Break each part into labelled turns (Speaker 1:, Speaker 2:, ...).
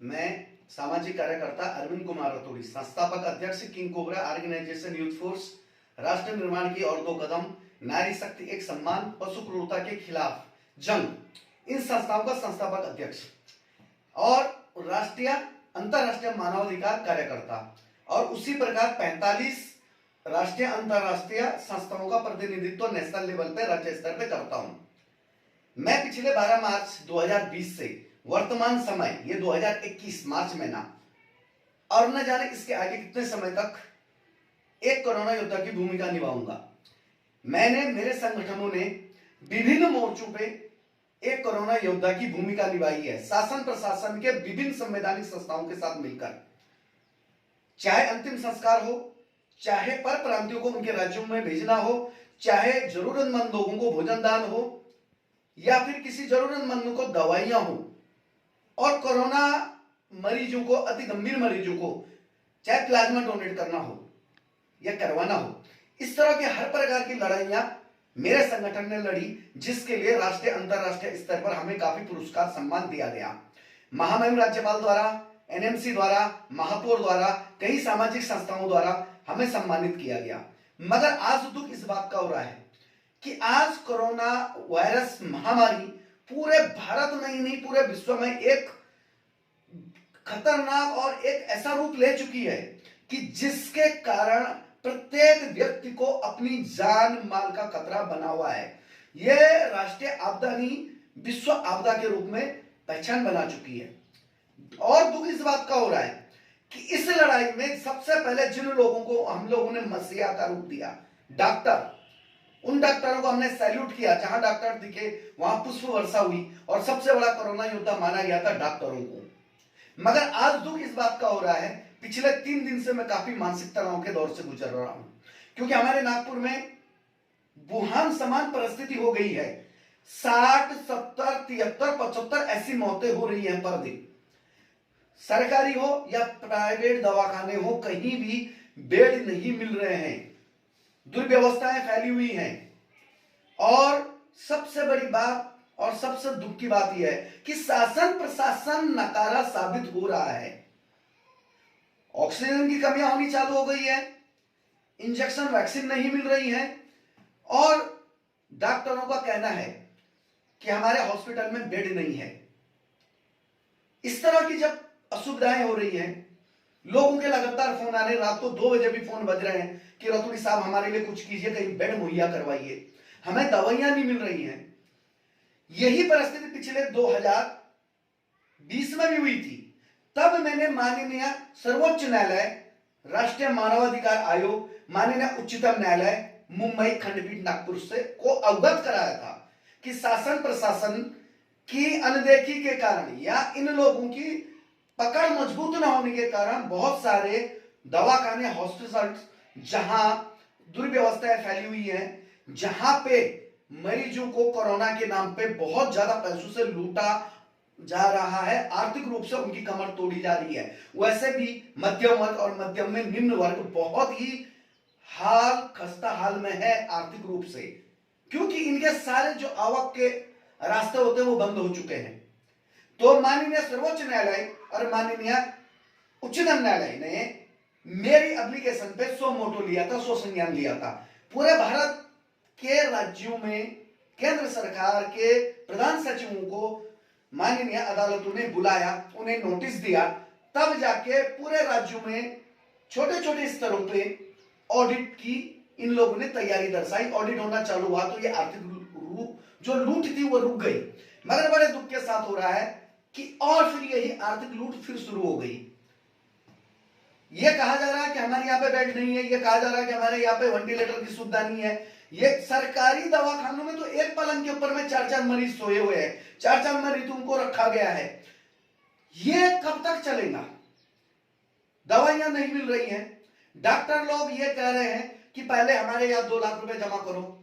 Speaker 1: मैं सामाजिक कार्यकर्ता अरविंद कुमार रतूड़ी, संस्थापक अध्यक्ष king cobra organisation youth force, राष्ट्र निर्माण की और दो कदम, नारी शक्ति एक सम्मान, पशु क्रूरता के खिलाफ जंग, इन संस्थाओं का संस्थापक अध्यक्ष और राष्ट्रीय अंतरराष्ट्रीय मानवाधिकार कार्यकर्ता, और उसी प्रकार 45 राष्ट्रीय अंतरराष्ट्रीय संस्थाओं का प्रतिनिधित्व नेशनल लेवल पे, राज्य स्तर पे करता हूं। मैं पिछले 12 मार्च 2020 से वर्तमान समय ये 2021 मार्च महीना और न जाने इसके आगे कितने समय तक एक कोरोना योद्धा की भूमिका निभाऊंगा। मैंने, मेरे संगठनों ने विभिन्न मोर्चों पे एक कोरोना योद्धा की भूमिका निभाई है, शासन प्रशासन के विभिन्न संवैधानिक संस्थाओं के साथ मिलकर। चाहे अंतिम संस्कार हो, चाहे पर प्रांतियों को उनके राज्यों में भेजना हो, चाहे जरूरतमंद लोगों को भोजन दान हो, या फिर किसी जरूरतमंद को दवाइयां हो, और कोरोना मरीजों को, अति गंभीर मरीजों को चाहे प्लाज्मा डोनेट करना हो या करवाना हो, इस तरह की हर प्रकार की लड़ाइयां मेरे संगठन ने लड़ी, जिसके लिए राष्ट्रीय अंतरराष्ट्रीय स्तर पर हमें काफी पुरस्कार सम्मान दिया गया। महामहिम राज्यपाल द्वारा, एनएमसी द्वारा, महापौर द्वारा, कई सामाजिक संस्थाओं द्वारा हमें सम्मानित किया गया। मगर आज दुख इस बात का हो रहा है कि आज कोरोना वायरस महामारी पूरे भारत में ही नहीं, पूरे विश्व में एक खतरनाक और एक ऐसा रूप ले चुकी है कि जिसके कारण प्रत्येक व्यक्ति को अपनी जान माल का खतरा बना हुआ है। यह राष्ट्रीय आपदा नहीं, विश्व आपदा के रूप में पहचान बना चुकी है। और दुख इस बात का हो रहा है कि इस लड़ाई में सबसे पहले जिन लोगों को हम लोगों ने मसीहा का रूप दिया, डॉक्टर, उन डॉक्टरों को हमने सैल्यूट किया। जहां डॉक्टर दिखे वहां पुष्प वर्षा हुई और सबसे बड़ा कोरोना योद्धा माना गया था डॉक्टरों को। मगर आज दुख इस बात का हो रहा है, पिछले 3 दिन से मैं काफी मानसिक तनाव के दौर से गुजर रहा हूं, क्योंकि हमारे नागपुर में वुहान समान परिस्थिति हो गई है। 60, 70, 73, 75 ऐसी मौतें हो रही हैं पर दिन। सरकारी हो या प्राइवेट दवाखाने हो, कहीं भी बेड नहीं मिल रहे हैं, दुर्व्यवस्थाएं फैली हुई हैं। और सबसे बड़ी बात और सबसे दुख की बात यह है कि शासन प्रशासन नकारा साबित हो रहा है। ऑक्सीजन की कमियां होनी चालू हो गई है, इंजेक्शन वैक्सीन नहीं मिल रही है, और डॉक्टरों का कहना है कि हमारे हॉस्पिटल में बेड नहीं है। इस तरह की जब असुविधाएं हो रही हैं, लोगों के लगातार फोन आ रहे हैं, रात को 2 बजे भी फोन बज रहे हैं कि रतूड़ी साहब हमारे लिए कुछ कीजिए, कहीं बेड मुहैया करवाइए, हमें दवाइयां नहीं मिल रही हैं। यही परिस्थिति पिछले 2020 में भी हुई थी। तब मैंने माननीय सर्वोच्च न्यायालय, राष्ट्रीय मानवाधिकार आयोग, माननीय उच्चतम न्यायालय मुंबई खंडपीठ नागपुर से को अवगत कराया था कि शासन प्रशासन की अनदेखी के कारण या इन लोगों की पकड़ मजबूत न होने के कारण बहुत सारे दवाखाने, हॉस्पिटल जहां दुर्व्यवस्थाएं फैली हुई हैं, जहां पे मरीजों को कोरोना के नाम पे बहुत ज्यादा पैसों से लूटा जा रहा है, आर्थिक रूप से उनकी कमर तोड़ी जा रही है। वैसे भी मध्यम वर्ग और मध्यम में निम्न वर्ग बहुत ही खस्ता हाल में है आर्थिक रूप से, क्योंकि इनके सारे जो आवक के रास्ते होते हैं वो बंद हो चुके हैं। तो माननीय सर्वोच्च न्यायालय और माननीय उच्चतम न्यायालय ने मेरी एप्लीकेशन पे सो मोटो लिया था, सो संज्ञान लिया था। पूरे भारत के राज्यों में केंद्र सरकार के प्रधान सचिवों को माननीय अदालतों ने बुलाया, उन्हें नोटिस दिया, तब जाके पूरे राज्यों में छोटे छोटे स्तरों पे ऑडिट की इन लोगों ने तैयारी दर्शाई। ऑडिट होना चालू हुआ तो ये आर्थिक जो लूट थी वो रुक गई। मगर बड़े दुख के साथ हो रहा है कि और फिर यही आर्थिक लूट फिर शुरू हो गई। यह कहा जा रहा है कि हमारे यहाँ पे बेड नहीं है, यह कहा जा रहा है कि हमारे यहाँ पे वेंटिलेटर की सुविधा नहीं है। ये सरकारी दवाखानों में तो एक पलंग के ऊपर में 4-4 मरीज सोए हुए हैं, 4-4 मरीजों को रखा गया है। ये कब तक चलेगा? दवाइयां नहीं मिल रही हैं। डॉक्टर लोग ये कह रहे हैं कि पहले हमारे यहाँ 2 लाख रुपए जमा करो।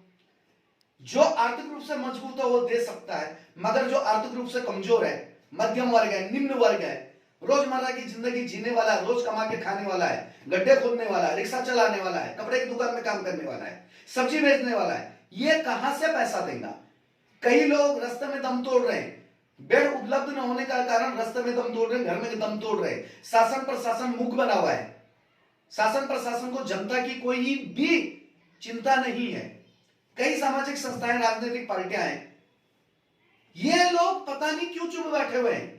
Speaker 1: जो आर्थिक रूप से मजबूत है वो दे सकता है, मगर जो आर्थिक रूप से कमजोर है, मध्यम वर्ग है, निम्न वर्ग है, रोजमर्रा की जिंदगी जीने वाला है, रोज कमा के खाने वाला है, गड्ढे खोदने वाला है, रिक्शा चलाने वाला है, कपड़े की दुकान में काम करने वाला है, सब्जी बेचने वाला है, ये कहां से पैसा देगा? कई लोग रास्ते में दम तोड़ रहे हैं, बेड उपलब्ध न होने का कारण रास्ते में दम तोड़ रहे, घर में दम तोड़ रहे। शासन प्रशासन मूक बना हुआ है। शासन प्रशासन को जनता की कोई भी चिंता नहीं है। कई सामाजिक संस्थाएं, राजनीतिक पार्टियां हैं, ये लोग पता नहीं क्यों चुप बैठे हुए हैं।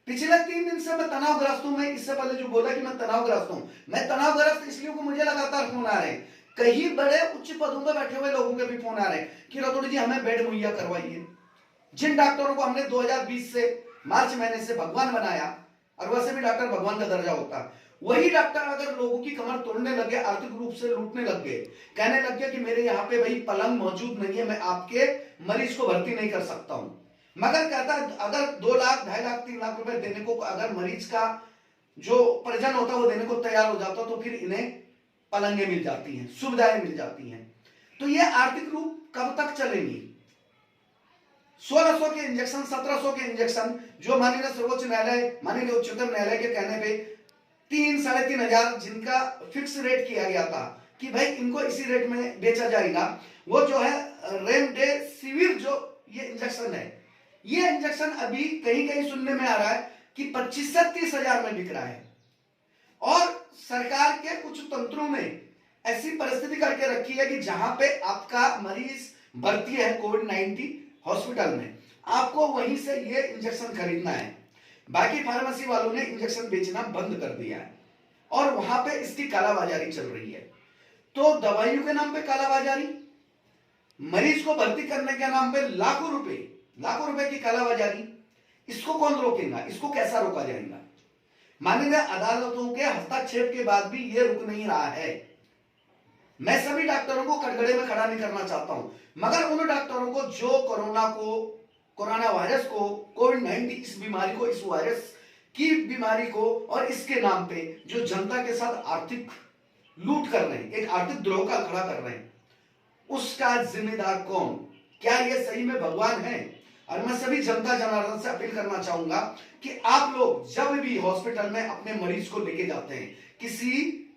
Speaker 1: पिछले 3 दिन से मैं तनावग्रस्त हूं। मैं इससे पहले जो बोला कि मैं तनावग्रस्त हूं, मैं तनावग्रस्त इसलिए कि मुझे लगातार फोन आ रहे हैं। कई बड़े उच्च पदों पर बैठे हुए लोगों के भी फोन आ रहे हैं कि रतोड़ी जी हमें बेड मुहैया करवाइए। जिन डॉक्टरों को हमने 2020 से मार्च महीने से भगवान बनाया, और वैसे भी डॉक्टर भगवान का दर्जा होता, वही डॉक्टर अगर लोगों की कमर तोड़ने लग गए, आर्थिक रूप से लूटने लग गए, कहने लग गए कि मेरे यहाँ पे भाई पलंग मौजूद नहीं है, मैं आपके मरीज को भर्ती नहीं कर सकता हूं, मगर कहता अगर 2 लाख 2.5 लाख 3 लाख रुपए देने को अगर मरीज का जो परिजन होता है वो देने को तैयार हो जाता, तो फिर इन्हें पलंगें मिल जाती हैं, सुविधाएं मिल जाती हैं। तो ये आर्थिक रूप कब तक चलेंगी? 1600 के इंजेक्शन, 1700 के इंजेक्शन जो माननीय सर्वोच्च न्यायालय, माननीय उच्चतम न्यायालय के कहने पे 3-3.5 जिनका फिक्स रेट किया गया था कि भाई इनको इसी रेट में बेचा जाएगा, वो जो है रेमडेसिविर जो ये इंजेक्शन है, ये इंजेक्शन अभी कहीं कहीं सुनने में आ रहा है कि 25 से 30 हजार में बिक रहा है। और सरकार के कुछ तंत्रों ने ऐसी परिस्थिति करके रखी है कि जहां पे आपका मरीज भर्ती है कोविड-19 हॉस्पिटल में, आपको वहीं से ये इंजेक्शन खरीदना है। बाकी फार्मेसी वालों ने इंजेक्शन बेचना बंद कर दिया है और वहां पे इसकी कालाबाजारी चल रही है। तो दवाइयों के नाम पे कालाबाजारी, मरीज को भर्ती करने के नाम पे लाखों रुपए की कालाबाजारी, इसको कौन रोकेगा? इसको कैसा रोका जाएगा? माननीय अदालतों के हस्तक्षेप के बाद भी ये रुक नहीं रहा है। मैं सभी डॉक्टरों को कटघरे में खड़ा नहीं करना चाहता हूं, मगर उन डॉक्टरों को जो कोरोना वायरस को, कोविड-19 इस बीमारी को, इस वायरस की बीमारी को और इसके नाम पे जो जनता के साथ आर्थिक लूट कर रहे हैं, एक आर्थिक द्रोह का खड़ा कर रहे हैं, उसका जिम्मेदार कौन? क्या ये सही में भगवान है? और मैं सभी जनता जनार्दन से अपील करना चाहूंगा कि आप लोग जब भी हॉस्पिटल में अपने मरीज को लेके जाते हैं, किसी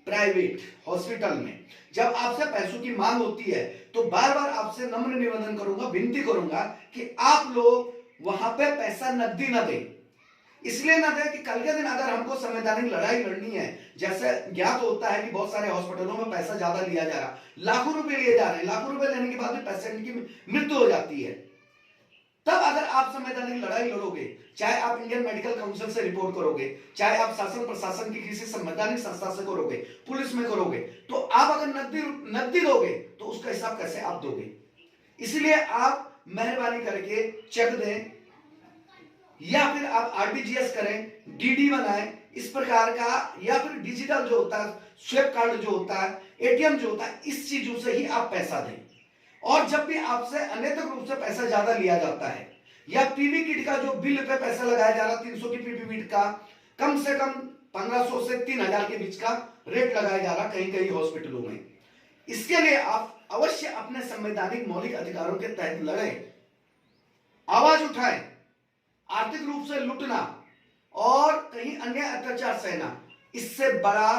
Speaker 1: प्राइवेट हॉस्पिटल में, जब आपसे पैसों की मांग होती है, तो बार बार आपसे नम्र निवेदन करूंगा, विनती करूंगा कि आप लोग वहां पे पैसा नकदी ना दें। इसलिए ना दें कि कल के दिन अगर हमको संवैधानिक लड़ाई लड़नी है, जैसे ज्ञात होता है कि बहुत सारे हॉस्पिटलों में पैसा ज्यादा लिया जा रहा, लाखों रुपए लिए जा रहे हैं, लाखों रुपए लेने के बाद भी पेशेंट की मृत्यु हो जाती है। तब अगर आप संवैधानिक लड़ाई लड़ोगे, चाहे आप इंडियन मेडिकल काउंसिल से रिपोर्ट करोगे, चाहे आप शासन प्रशासन की किसी संवैधानिक संस्था से करोगे, पुलिस में करोगे, तो आप अगर नकदी दोगे तो उसका हिसाब कैसे आप दोगे? इसलिए आप मेहरबानी करके चेक दें, या फिर आप आरटीजीएस करें, डीडी बनाएं, इस प्रकार का, या फिर डिजिटल जो होता है, स्वेप कार्ड जो होता है, एटीएम जो होता है, इस चीजों से ही आप पैसा दें। और जब भी आपसे अनैतिक रूप से पैसा ज्यादा लिया जाता है, या पीवी किट का जो बिल पे पैसा लगाया जा रहा है, 300 की पीवी किट का कम से कम 1500 से 3000 के बीच का रेट लगाया जा रहा कहीं कहीं हॉस्पिटलों में, इसके लिए आप अवश्य अपने संवैधानिक मौलिक अधिकारों के तहत लड़ें, आवाज उठाएं। आर्थिक रूप से लूटना और कहीं अन्य अत्याचार सहना, इससे बड़ा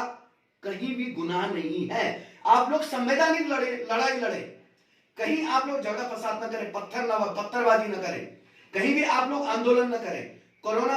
Speaker 1: कहीं भी गुनाह नहीं है। आप लोग संवैधानिक लड़ाई लड़े, कहीं आप लोग झगड़ा फसाद न करें, पत्थरबाजी न करें, कहीं भी आप लोग आंदोलन न करें। कोरोना